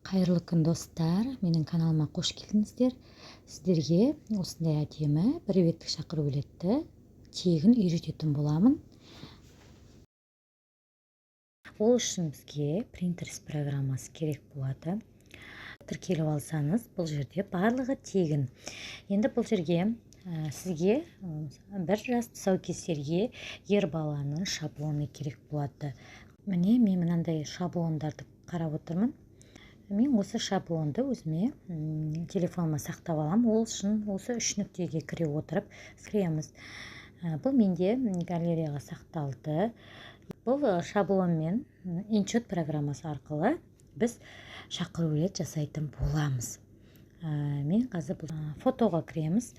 Қайырлы күн достар, менің каналыма қош келдіңіздер. Сіздерге осындай әдемі бір беттік шақыру билетті тегін үйрететін боламын. Ол үшін бізге Pinterest программасы керек болады. Тіркеліп алсаңыз, бұл жерде барлығы тегін. Енді бұл жерге сізге бір жас тұсаукесерге ер баланың шаблоны керек болады. Міне, мен мынандай шаблондарды қарап отырмын. Мен осы шаблонды өзіме телефоныма сақтап алам. Ол үшін осы үш нүктеге кіре отырып кіреміз. Бұл менде галереяға сақталды. Бұл шаблонмен InShot программасы арқылы біз шақыру билет жасайтын боламыз. Мен қазір фотоға кіреміз,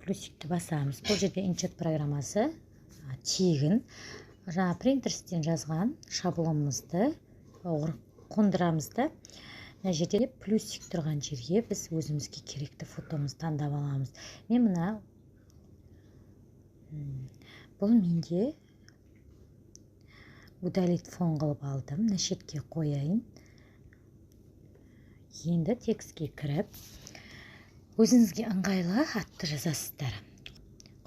плюсикті басамыз. Бұл жерде InShot программасы тегін. Жаңа Pinterest'тен жазған шаблонымызды қондырамыз да, мына жерде плюсик тұрған жерге біз өзімізге керекті фотомызды таңдап аламыз. Мен мына бұл менде удалить фон қылып алдым. Мына шетке қояйын. Енді текстке кіріп, өзіңізге ыңғайлы атты жазасыздар.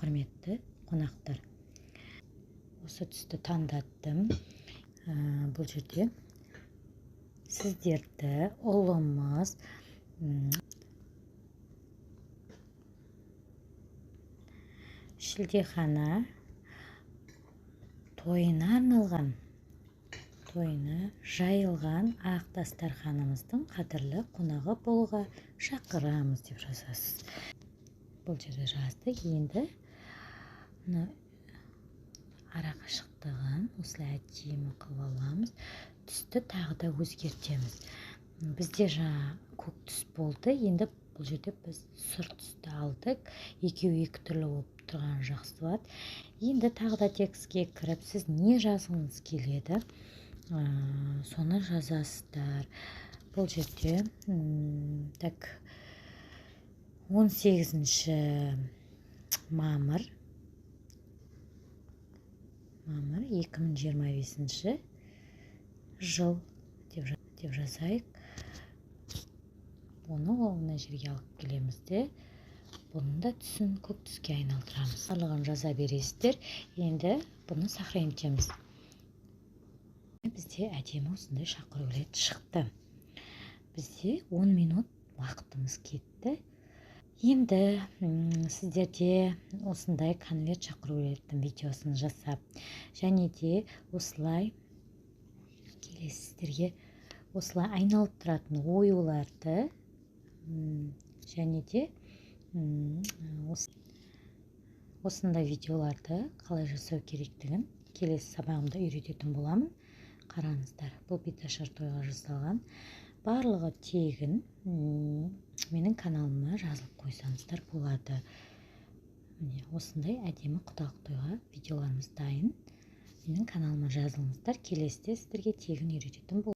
Құрметті қонақтар, осы түсті таңдаттым. Бұл жерде сіздерді ұлымыз шілдехана тойына арналған, тойына жайылған ақ дастарханымыздың қадірлі қонағы болуға шақырамыз деп жазасыз. Бұл жерде жазды. Енді арақашықтығын осылай әдемі қылып аламыз. Түсті тағы да өзгертеміз. Бізде жаңа көк түс болды. Енді бұл жерде біз сұр түсті алдық. Екеуі екі түрлі болып тұрған жақсы болады. Енді тағы да текстке кіріп, сіз не жазғыңыз келеді, соны жазасыздар. Бұл жерде 18 мамыр 2025 жыл деп жазайық. Оны мына жерге алып келеміз де, бұның да түсін көк түске айналдырамыз. Барлығын жаза бересіздер. Енді бұны сохранитеміз. Бізде әдемі осындай шақыру билет шықты. Бізде 10 минут уақытымыз кетті. Енді сіздерде осындай конверт шақыру билеттің видеосын жасап, және де осылай келесіздерге осылай айналып тұратын оюларды, және де осындай видеоларды қалай жасау керектігін келесі сабағымда үйрететін боламын. Қараңыздар, бұл беташар тойға жасалған. Барлығы тегін. Менің каналыма жазылып қойсаңыздар болады. Міне осындай әдемі құдалық тойға видеоларымыз дайын. Менің каналыма жазылыңыздар. Келесіде сіздерге тегін үйрететін боламын.